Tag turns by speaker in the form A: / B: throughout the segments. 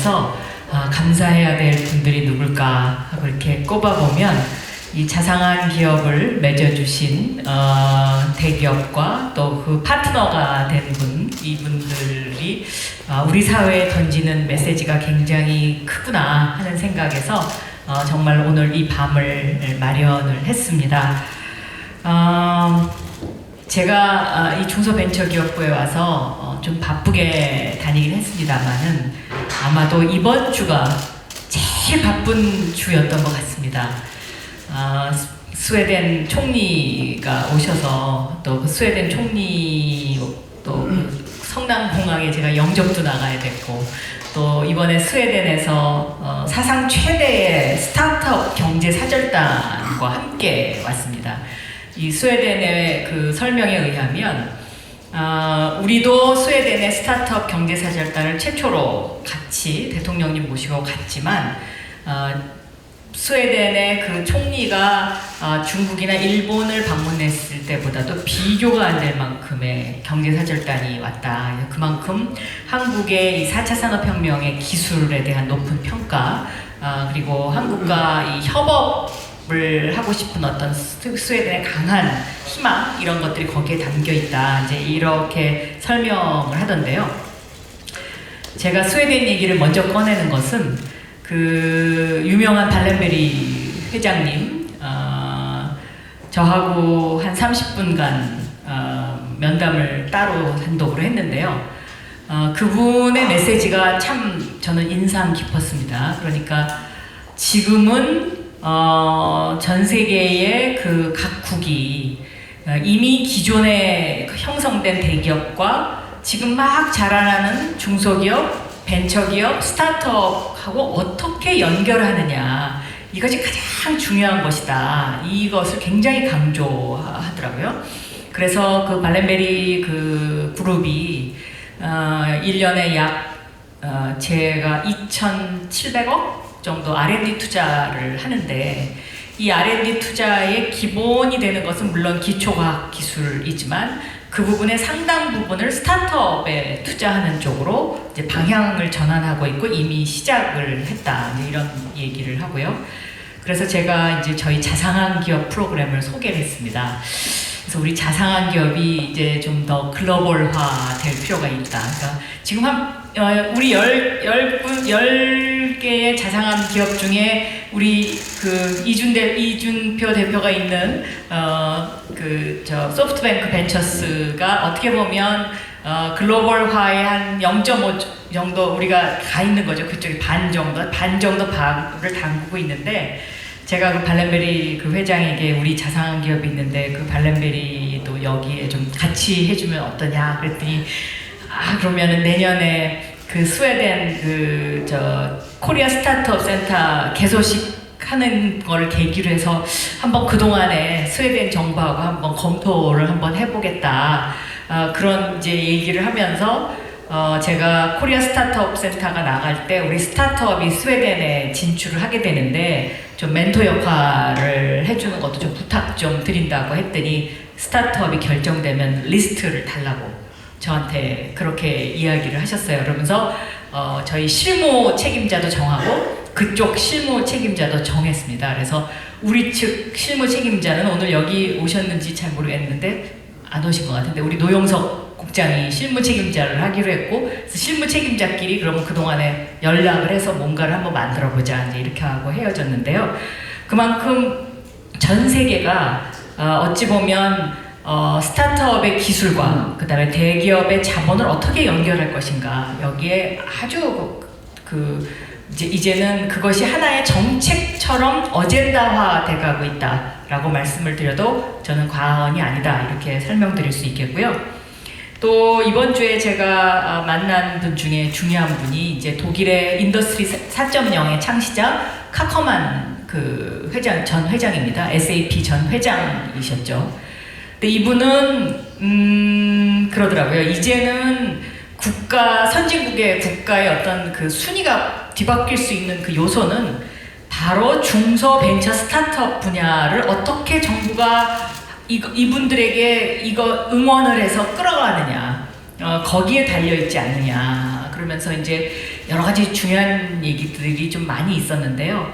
A: 중에서 감사해야 될 분들이 누굴까 하고 이렇게 꼽아보면 이 자상한 기업을 맺어주신 대기업과 또 그 파트너가 된 분, 이분들이 우리 사회에 던지는 메시지가 굉장히 크구나 하는 생각에서 정말 오늘 이 밤을 마련을 했습니다. 제가 이 중소벤처기업부에 와서 좀 바쁘게 다니긴 했습니다만은 아마도 이번 주가 제일 바쁜 주였던 것 같습니다. 스웨덴 총리가 오셔서 또 그 스웨덴 총리 또 성남공항에 제가 영접도 나가야 됐고 또 이번에 스웨덴에서 사상 최대의 스타트업 경제 사절단과 함께 왔습니다. 이 스웨덴의 그 설명에 의하면 우리도 스웨덴의 스타트업 경제 사절단을 최초로 같이 대통령님 모시고 갔지만 스웨덴의 그 총리가 중국이나 일본을 방문했을 때보다도 비교가 안 될 만큼의 경제사절단이 왔다. 그만큼 한국의 이 4차 산업혁명의 기술에 대한 높은 평가, 그리고 한국과 이 협업을 하고 싶은 어떤 스웨덴의 강한 희망, 이런 것들이 거기에 담겨 있다. 이제 이렇게 설명을 하던데요. 제가 스웨덴 얘기를 먼저 꺼내는 것은 그 유명한 발렌베리 회장님, 저하고 한 30분간 면담을 따로 단독으로 했는데요. 그분의 메시지가 참 저는 인상 깊었습니다. 그러니까 지금은 전 세계의 그 각국이 이미 기존에 형성된 대기업과 지금 막 자라나는 중소기업, 벤처기업, 스타트업하고 어떻게 연결하느냐, 이것이 가장 중요한 것이다. 이것을 굉장히 강조하더라고요. 그래서 그 발렌베리 그 그룹이 1년에 약 제가 2,700억 정도 R&D 투자를 하는데, 이 R&D 투자의 기본이 되는 것은 물론 기초과학 기술이지만 그 부분의 상당 부분을 스타트업에 투자하는 쪽으로 이제 방향을 전환하고 있고 이미 시작을 했다, 이런 얘기를 하고요. 그래서 제가 이제 저희 자상한 기업 프로그램을 소개를 했습니다. 그래서 우리 자상한 기업이 이제 좀 더 글로벌화 될 필요가 있다. 그러니까 지금 우리 10개의 자상한 기업 중에 우리 그 이준표 대표가 있는 소프트뱅크 벤처스가 어떻게 보면 글로벌화의 한 0.5 정도 우리가 가 있는 거죠. 그쪽이 반 정도 발을 담그고 있는데, 제가 그 발렌베리 그 회장에게 우리 자상한 기업이 있는데 그 발렌베리도 여기에 좀 같이 해주면 어떠냐 그랬더니, 그러면은 내년에 그 스웨덴 코리아 스타트업 센터 개소식 하는 거를 계기로 해서 한번 그동안에 스웨덴 정부하고 한번 검토를 한번 해보겠다. 그런 이제 얘기를 하면서 제가 코리아 스타트업 센터가 나갈 때 우리 스타트업이 스웨덴에 진출을 하게 되는데 좀 멘토 역할을 해주는 것도 좀 부탁 좀 드린다고 했더니, 스타트업이 결정되면 리스트를 달라고 저한테 그렇게 이야기를 하셨어요. 그러면서 저희 실무 책임자도 정하고 그쪽 실무 책임자도 정했습니다. 그래서 우리 측 실무 책임자는 오늘 여기 오셨는지 잘 모르겠는데 안 오신 것 같은데, 우리 노영석 국장이 실무 책임자를 하기로 했고, 그래서 실무 책임자끼리 그러면 그동안에 연락을 해서 뭔가를 한번 만들어 보자, 이제 이렇게 하고 헤어졌는데요. 그만큼 전 세계가 어찌 보면 스타트업의 기술과 그 다음에 대기업의 자본을 어떻게 연결할 것인가, 여기에 아주 이제는 그것이 하나의 정책처럼 어젠다화 돼가고 있다라고 말씀을 드려도 저는 과언이 아니다, 이렇게 설명드릴 수 있겠고요. 또 이번 주에 제가 만난 분 중에 중요한 분이 이제 독일의 인더스트리 4.0의 창시자 카커만 그 전 회장입니다. SAP 전 회장이셨죠. 근데 이분은 그러더라고요. 이제는 선진국의 국가의 어떤 그 순위가 뒤바뀔 수 있는 그 요소는 바로 중소 벤처 스타트업 분야를 어떻게 정부가 이분들에게 이거 응원을 해서 끌어가느냐, 거기에 달려있지 않느냐. 그러면서 이제 여러 가지 중요한 얘기들이 좀 많이 있었는데요.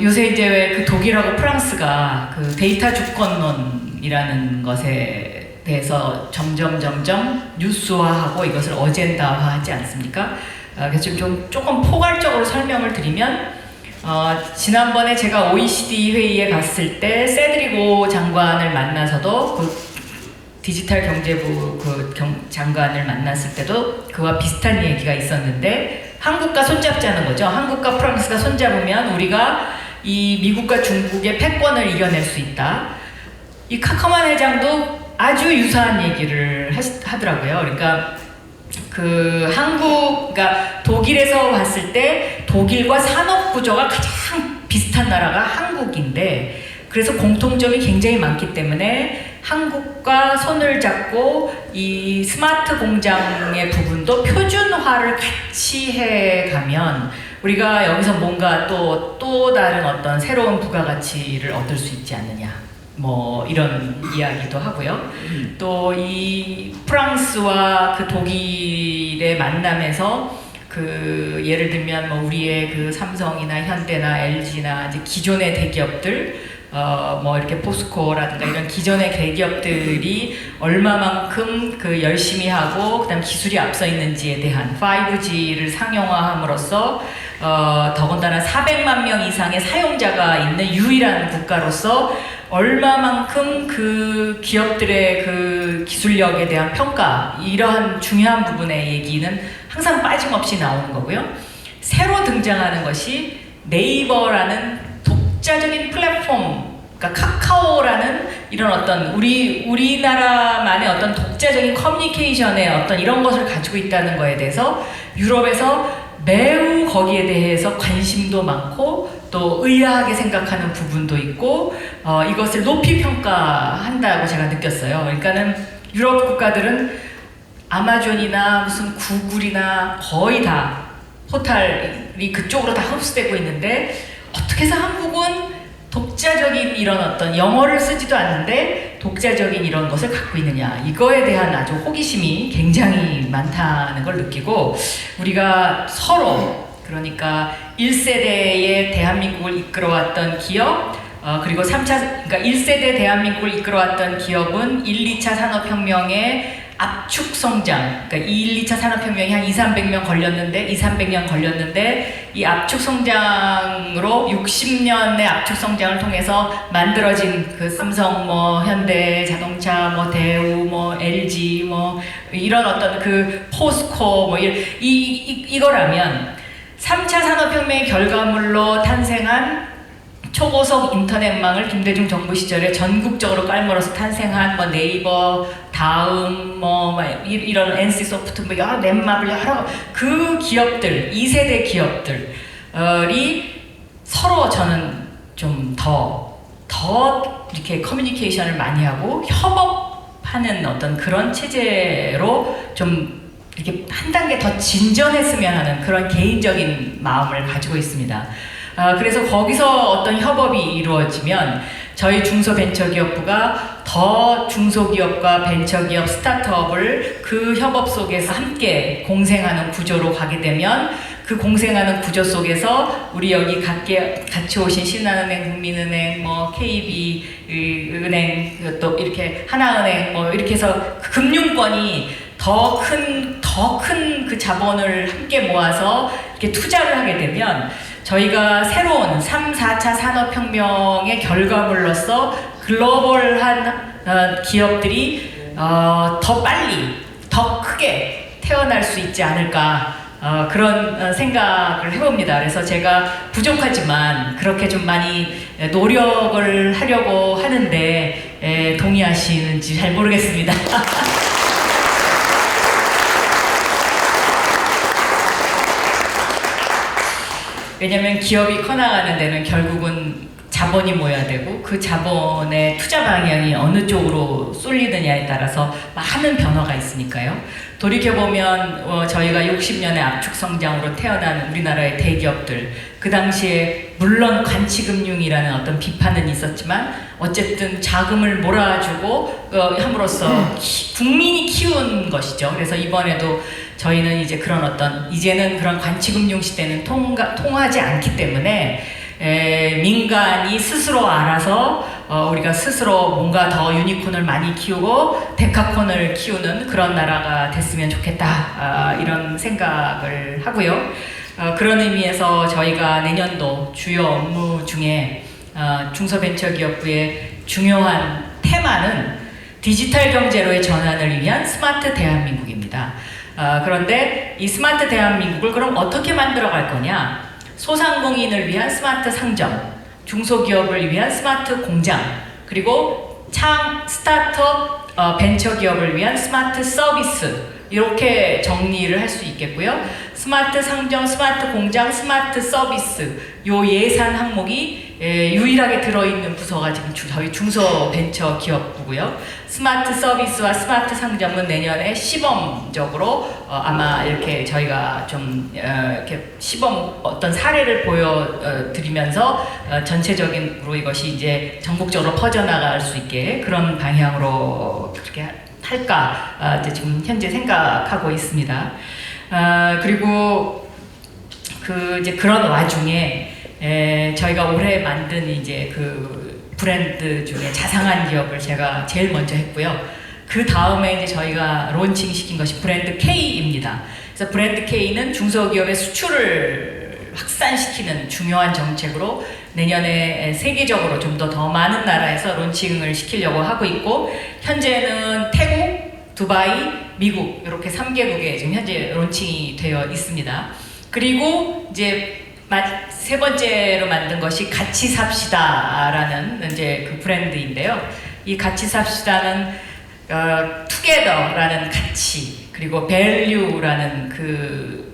A: 요새 이제 왜 그 독일하고 프랑스가 그 데이터 주권론이라는 것에 대해서 점점 뉴스화하고 이것을 어젠다화하지 않습니까? 그래서 조금 포괄적으로 설명을 드리면 지난번에 제가 OECD 회의에 갔을 때 세드리고 장관을 만나서도 그 디지털 경제부 장관을 만났을 때도 그와 비슷한 얘기가 있었는데 한국과 손잡자는 거죠. 한국과 프랑스가 손잡으면 우리가 이 미국과 중국의 패권을 이겨낼 수 있다. 이 카커만 회장도 아주 유사한 얘기를 하더라고요. 그러니까 그러니까 독일에서 봤을 때 독일과 산업 구조가 가장 비슷한 나라가 한국인데 그래서 공통점이 굉장히 많기 때문에 한국과 손을 잡고 이 스마트 공장의 부분도 표준화를 같이 해가면 우리가 여기서 뭔가 또 다른 어떤 새로운 부가가치를 얻을 수 있지 않느냐 뭐 이런 이야기도 하고요. 또 이 프랑스와 그 독일의 만남에서 그 예를 들면 뭐 우리의 그 삼성이나 현대나 LG나 이제 기존의 대기업들 뭐 이렇게 포스코라든가 이런 기존의 대기업들이 얼마만큼 그 열심히 하고 그다음 기술이 앞서 있는지에 대한 5G를 상용화함으로써 더군다나 400만 명 이상의 사용자가 있는 유일한 국가로서 얼마만큼 그 기업들의 그 기술력에 대한 평가 이러한 중요한 부분의 얘기는 항상 빠짐없이 나오는 거고요. 새로 등장하는 것이 네이버라는 독자적인 플랫폼, 그러니까 카카오라는 이런 어떤 우리나라만의 어떤 독자적인 커뮤니케이션의 어떤 이런 것을 가지고 있다는 거에 대해서 유럽에서 매우 거기에 대해서 관심도 많고 또 의아하게 생각하는 부분도 있고 이것을 높이 평가한다고 제가 느꼈어요. 그러니까는 유럽 국가들은 아마존이나 무슨 구글이나 거의 다 포탈이 그쪽으로 다 흡수되고 있는데 어떻게 해서 한국은 독자적인 이런 어떤 영어를 쓰지도 않는데 독자적인 이런 것을 갖고 있느냐 이거에 대한 아주 호기심이 굉장히 많다는 걸 느끼고 우리가 서로 그러니까 1세대의 대한민국을 이끌어왔던 기업 그리고 3차 그러니까 1세대 대한민국을 이끌어왔던 기업은 1, 2차 산업혁명의 압축 성장, 그러니까 1, 2차 산업혁명이 한 200~300년 걸렸는데 이 압축 성장으로 60년의 압축 성장을 통해서 만들어진 그 삼성, 뭐 현대 자동차, 뭐 대우, 뭐 LG, 뭐 이런 어떤 그 포스코, 뭐 이거라면 3차 산업혁명의 결과물로 탄생한 초고속 인터넷망을 김대중 정부 시절에 전국적으로 깔물어서 탄생한 뭐 네이버, 다음, 뭐 이런 NC 소프트, 뭐 여러 넷마블 여러 그 기업들, 2세대 기업들이 서로 저는 좀 더 이렇게 커뮤니케이션을 많이 하고 협업하는 어떤 그런 체제로 좀 이렇게 한 단계 더 진전했으면 하는 그런 개인적인 마음을 가지고 있습니다. 그래서 거기서 어떤 협업이 이루어지면 저희 중소벤처기업부가 더 중소기업과 벤처기업 스타트업을 그 협업 속에서 함께 공생하는 구조로 가게 되면 그 공생하는 구조 속에서 우리 여기 같이 오신 신한은행, 국민은행, 뭐 KB은행, 또 이렇게 하나은행, 뭐 이렇게 해서 그 금융권이 더 큰 그 자본을 함께 모아서 이렇게 투자를 하게 되면 저희가 새로운 3, 4차 산업혁명의 결과물로서 글로벌한 기업들이 더 빨리, 더 크게 태어날 수 있지 않을까 그런 생각을 해봅니다. 그래서 제가 부족하지만 그렇게 좀 많이 노력을 하려고 하는데 동의하시는지 잘 모르겠습니다. 왜냐면 기업이 커나가는 데는 결국은 자본이 모여야 되고 그 자본의 투자 방향이 어느 쪽으로 쏠리느냐에 따라서 많은 변화가 있으니까요. 돌이켜보면 저희가 60년의 압축 성장으로 태어난 우리나라의 대기업들 그 당시에 물론 관치금융이라는 어떤 비판은 있었지만 어쨌든 자금을 몰아주고 함으로써 국민이 키운 것이죠. 그래서 이번에도 저희는 이제 그런 어떤 이제는 그런 관치금융 시대는 통하지 않기 때문에 민간이 스스로 알아서 우리가 스스로 뭔가 더 유니콘을 많이 키우고 데카콘을 키우는 그런 나라가 됐으면 좋겠다, 이런 생각을 하고요. 그런 의미에서 저희가 내년도 주요 업무 중에 중소벤처기업부의 중요한 테마는 디지털 경제로의 전환을 위한 스마트 대한민국입니다. 그런데 이 스마트 대한민국을 그럼 어떻게 만들어 갈 거냐? 소상공인을 위한 스마트 상점, 중소기업을 위한 스마트 공장, 그리고 스타트업 벤처기업을 위한 스마트 서비스, 이렇게 정리를 할 수 있겠고요. 스마트 상점, 스마트 공장, 스마트 서비스, 요 예산 항목이 유일하게 들어있는 부서가 지금 저희 중소벤처기업부고요. 스마트 서비스와 스마트 상점은 내년에 시범적으로 아마 이렇게 저희가 좀 이렇게 시범 어떤 사례를 보여드리면서 전체적으로 이것이 이제 전국적으로 퍼져나갈 수 있게 그런 방향으로 그렇게 할까 이제 지금 현재 생각하고 있습니다. 그리고 이제 그런 와중에 저희가 올해 만든 이제 그 브랜드 중에 자상한 기업을 제가 제일 먼저 했고요. 그 다음에 이제 저희가 론칭 시킨 것이 브랜드 K입니다. 그래서 브랜드 K는 중소기업의 수출을 확산시키는 중요한 정책으로 내년에 세계적으로 좀 더 많은 나라에서 론칭을 시키려고 하고 있고, 현재는 태국, 두바이, 미국 이렇게 3개국에 지금 현재 론칭이 되어 있습니다. 그리고 이제 세 번째로 만든 것이 같이 삽시다라는 이제 그 브랜드인데요. 이 같이 삽시다는 together라는 가치, 그리고 value라는 그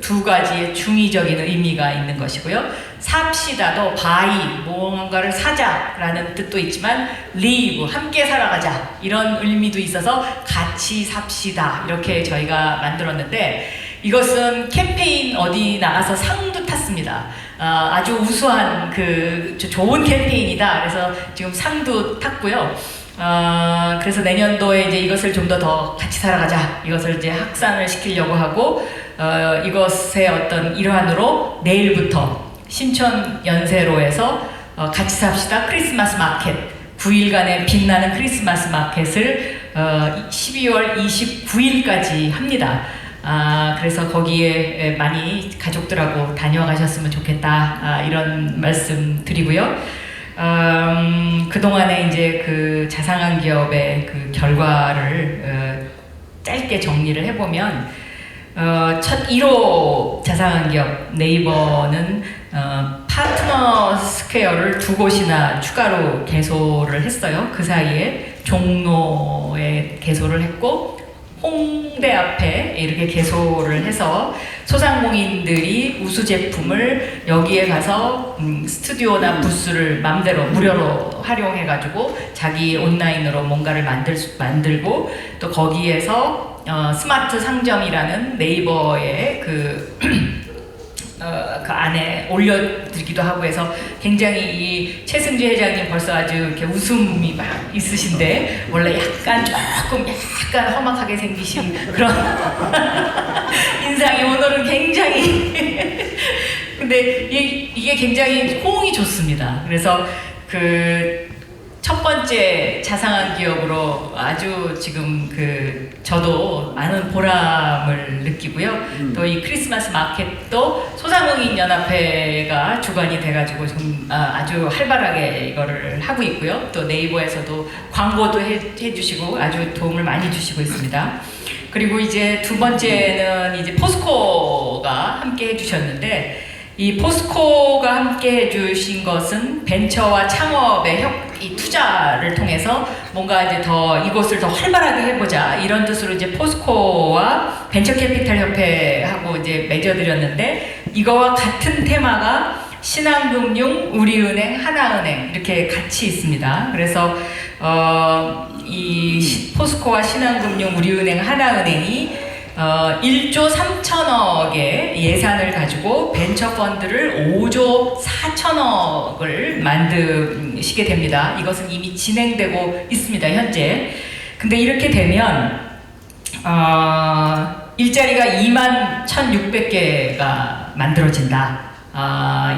A: 두 가지의 중의적인 의미가 있는 것이고요. 삽시다도 buy, 뭔가를 사자라는 뜻도 있지만 live, 함께 살아가자, 이런 의미도 있어서 같이 삽시다, 이렇게 저희가 만들었는데, 이것은 캠페인 어디 나가서 상도 탔습니다. 아주 우수한 좋은 캠페인이다. 그래서 지금 상도 탔고요. 그래서 내년도에 이제 이것을 좀 더 같이 살아가자, 이것을 이제 확산을 시키려고 하고, 이것의 어떤 일환으로 내일부터 신촌 연세로에서 같이 삽시다 크리스마스 마켓, 9일간의 빛나는 크리스마스 마켓을 12월 29일까지 합니다. 그래서 거기에 많이 가족들하고 다녀가셨으면 좋겠다, 이런 말씀 드리고요. 그동안에 이제 그 자상한 기업의 그 결과를 짧게 정리를 해보면, 첫 1호 자상한 기업 네이버는 파트너 스퀘어를 2곳이나 추가로 개소를 했어요. 그 사이에 종로에 개소를 했고, 홍대 앞에 이렇게 개소를 해서 소상공인들이 우수 제품을 여기에 가서 스튜디오나 부스를 맘대로 무료로 활용해가지고 자기 온라인으로 뭔가를 만들고, 또 거기에서 스마트 상점이라는 네이버의 그 안에 올려드리기도 하고 해서 굉장히 이 최승주 회장님 벌써 아주 이렇게 웃음이 막 있으신데, 원래 약간 험악하게 생기신 그런 인상이 오늘은 굉장히 근데 이게 굉장히 호응이 좋습니다. 그래서 첫 번째 자상한 기업으로 아주 지금 저도 많은 보람을 느끼고요. 또 이 크리스마스 마켓도 소상공인 연합회가 주관이 돼가지고 좀 아주 활발하게 이거를 하고 있고요. 또 네이버에서도 광고도 해주시고 아주 도움을 많이 주시고 있습니다. 그리고 이제 두 번째는 이제 포스코가 함께 해주셨는데, 이 포스코가 함께 해주신 것은 벤처와 창업의 이 투자를 통해서 뭔가 이제 이곳을 더 활발하게 해보자, 이런 뜻으로 이제 포스코와 벤처캐피탈 협회하고 이제 맺어드렸는데, 이거와 같은 테마가 신한금융, 우리은행, 하나은행 이렇게 같이 있습니다. 그래서 이 포스코와 신한금융, 우리은행, 하나은행이 1조 3천억의 예산을 가지고 벤처펀드를 5조 4천억을 만드시게 됩니다. 이것은 이미 진행되고 있습니다, 현재. 근데 이렇게 되면 일자리가 21,600개가 만들어진다.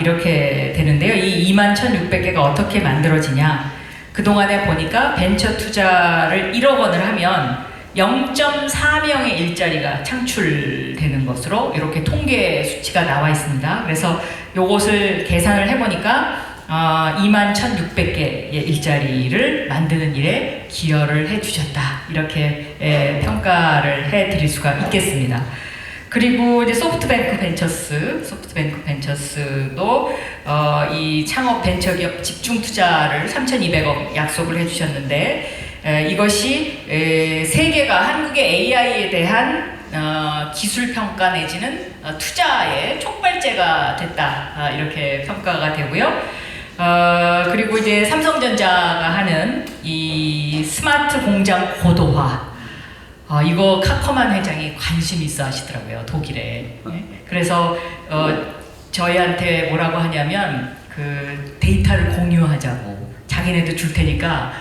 A: 이렇게 되는데요. 이 21,600개가 어떻게 만들어지냐. 그동안에 보니까 벤처 투자를 1억 원을 하면 0.4명의 일자리가 창출되는 것으로 이렇게 통계 수치가 나와 있습니다. 그래서 이것을 계산을 해보니까 21,600개의 일자리를 만드는 일에 기여를 해주셨다. 이렇게 평가를 해드릴 수가 있겠습니다. 그리고 이제 소프트뱅크 벤처스도 이 창업 벤처기업 집중 투자를 3,200억 약속을 해주셨는데 이것이 세계가 한국의 AI에 대한 기술 평가 내지는 투자의 촉발제가 됐다. 이렇게 평가가 되고요. 그리고 이제 삼성전자가 하는 이 스마트 공장 고도화, 이거 카커만 회장이 관심 있어 하시더라고요, 독일에. 그래서 저희한테 뭐라고 하냐면 그 데이터를 공유하자고, 자기네도 줄 테니까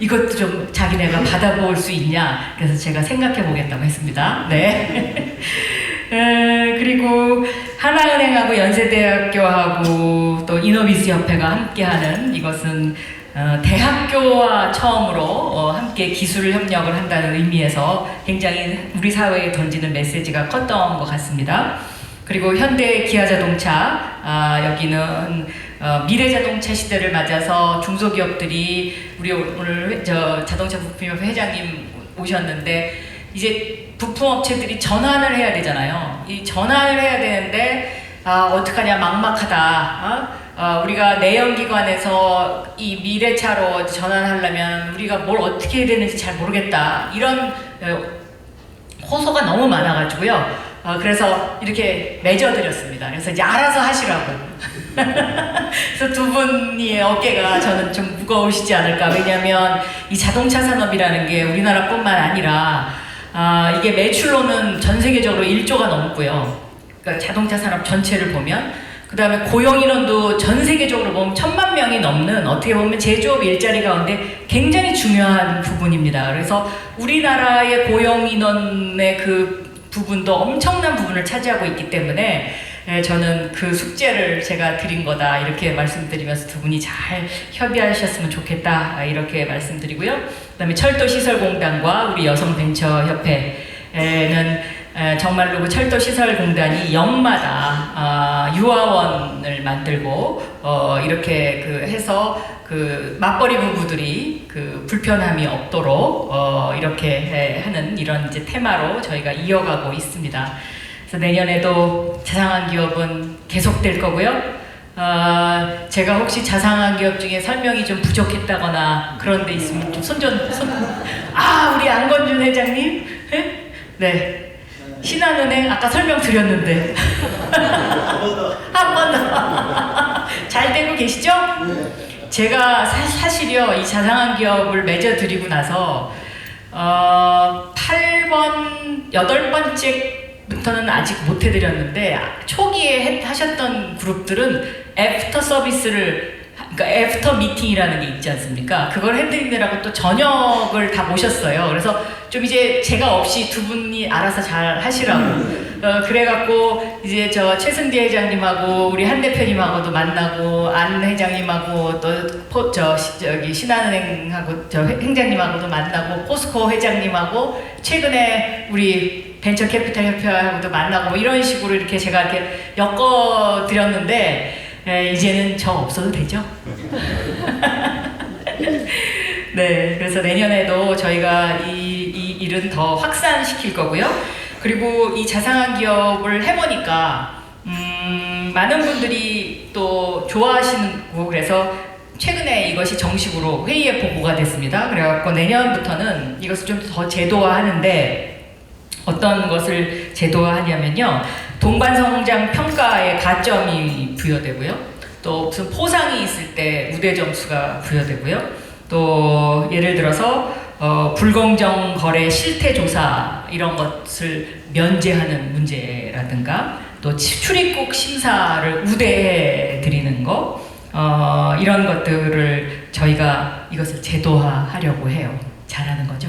A: 이것도 좀 자기네가 받아볼 수 있냐. 그래서 제가 생각해 보겠다고 했습니다. 네. 그리고 하나은행하고 연세대학교하고 또 이노비스 협회가 함께하는, 이것은 대학교와 처음으로 함께 기술 협력을 한다는 의미에서 굉장히 우리 사회에 던지는 메시지가 컸던 것 같습니다. 그리고 현대 기아자동차, 여기는 미래자동차 시대를 맞아서 중소기업들이, 우리 오늘 자동차 부품협회 회장님 오셨는데, 이제 부품업체들이 전환을 해야 되잖아요. 이 전환을 해야 되는데 어떡하냐, 막막하다. 우리가 내연기관에서 이 미래차로 전환하려면 우리가 뭘 어떻게 해야 되는지 잘 모르겠다. 이런 호소가 너무 많아가지고요. 그래서 이렇게 맺어드렸습니다. 그래서 이제 알아서 하시라고. 그래서 두 분의 어깨가 저는 좀 무거우시지 않을까. 왜냐하면 이 자동차 산업이라는 게 우리나라뿐만 아니라 이게 매출로는 전 세계적으로 1조가 넘고요. 그러니까 자동차 산업 전체를 보면, 그 다음에 고용 인원도 전 세계적으로 보면 1,000만 명이 넘는, 어떻게 보면 제조업 일자리 가운데 굉장히 중요한 부분입니다. 그래서 우리나라의 고용 인원의 그 부분도 엄청난 부분을 차지하고 있기 때문에 저는 그 숙제를 제가 드린 거다, 이렇게 말씀드리면서 두 분이 잘 협의하셨으면 좋겠다, 이렇게 말씀드리고요. 그 다음에 철도시설공단과 우리 여성벤처협회는 정말로 그 철도시설공단이 역마다 유아원을 만들고 이렇게 해서 그 맞벌이 부부들이 그 불편함이 없도록 이렇게 하는 이런 이제 테마로 저희가 이어가고 있습니다. 그래서 내년에도 자상한 기업은 계속될 거고요. 제가 혹시 자상한 기업 중에 설명이 좀 부족했다거나 그런 데 있으면 좀 우리 안건준 회장님? 네. 신한은행 아까 설명 드렸는데. 한 번 더. 잘 되고 계시죠? 제가 사실요, 이 자상한 기업을 맺어드리고 나서 8번, 8번째부터는 아직 못 해드렸는데, 초기에 하셨던 그룹들은 애프터 서비스를, 그러니까 애프터 미팅이라는 게 있지 않습니까? 그걸 해드리느라고 또 저녁을 다 모셨어요. 그래서 좀 이제 제가 없이 두 분이 알아서 잘 하시라고. 그래갖고 이제 저 최승대 회장님하고 우리 한 대표님하고도 만나고, 안 회장님하고 또 저기 신한은행하고 저 행장님하고도 만나고, 포스코 회장님하고 최근에 우리 벤처 캐피탈 협회하고도 만나고, 뭐 이런 식으로 이렇게 제가 이렇게 엮어드렸는데, 이제는 저 없어도 되죠? 네, 그래서 내년에도 저희가 이 일은 더 확산시킬 거고요. 그리고 이 자상한 기업을 해보니까 많은 분들이 또 좋아하시고, 그래서 최근에 이것이 정식으로 회의에 보고가 됐습니다. 그래갖고 내년부터는 이것을 좀 더 제도화하는데, 어떤 것을 제도화하냐면요, 동반성장 평가에 가점이 부여되고요, 또 무슨 포상이 있을 때 우대 점수가 부여되고요, 또 예를 들어서 불공정 거래 실태 조사 이런 것을 면제하는 문제라든가, 또 출입국 심사를 우대해 드리는 거, 이런 것들을 저희가 이것을 제도화하려고 해요. 잘하는 거죠?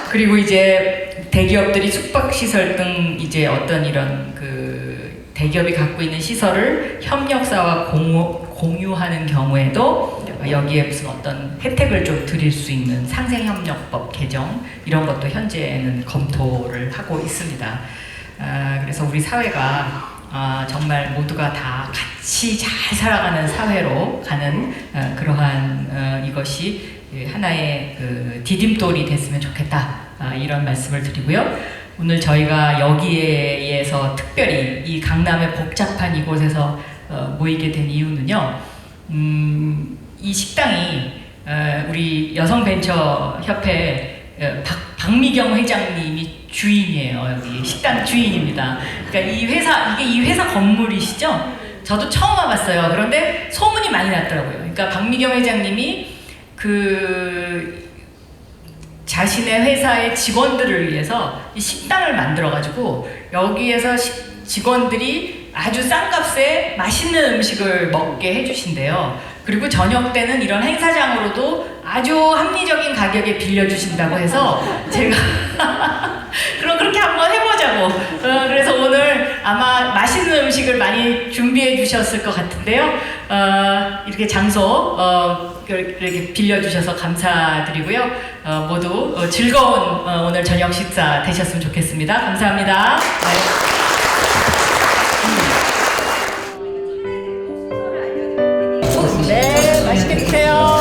A: 그리고 이제 대기업들이 숙박시설 등 이제 어떤 이런 그 대기업이 갖고 있는 시설을 협력사와 공유하는 경우에도 여기에 무슨 어떤 혜택을 좀 드릴 수 있는 상생협력법 개정 이런 것도 현재는 검토를 하고 있습니다. 그래서 우리 사회가 정말 모두가 다 같이 잘 살아가는 사회로 가는 그러한 이것이 하나의 그 디딤돌이 됐으면 좋겠다 이런 말씀을 드리고요. 오늘 저희가 여기에서 특별히 이 강남의 복잡한 이곳에서 모이게 된 이유는요. 이 식당이 우리 여성벤처협회 박미경 회장님이 주인이에요. 여기 식당 주인입니다. 그러니까 이게 이 회사 건물이시죠? 저도 처음 와봤어요. 그런데 소문이 많이 났더라고요. 그러니까 박미경 회장님이 그 자신의 회사의 직원들을 위해서 이 식당을 만들어가지고 여기에서 직원들이 아주 싼 값에 맛있는 음식을 먹게 해주신대요. 그리고 저녁 때는 이런 행사장으로도 아주 합리적인 가격에 빌려주신다고 해서 제가 그럼 그렇게 한번 해보자고. 그래서 오늘 아마 맛있는 음식을 많이 준비해 주셨을 것 같은데요. 이렇게 장소 이렇게 빌려주셔서 감사드리고요. 모두 즐거운 오늘 저녁 식사 되셨으면 좋겠습니다. 감사합니다. 네, 맛있게 드세요.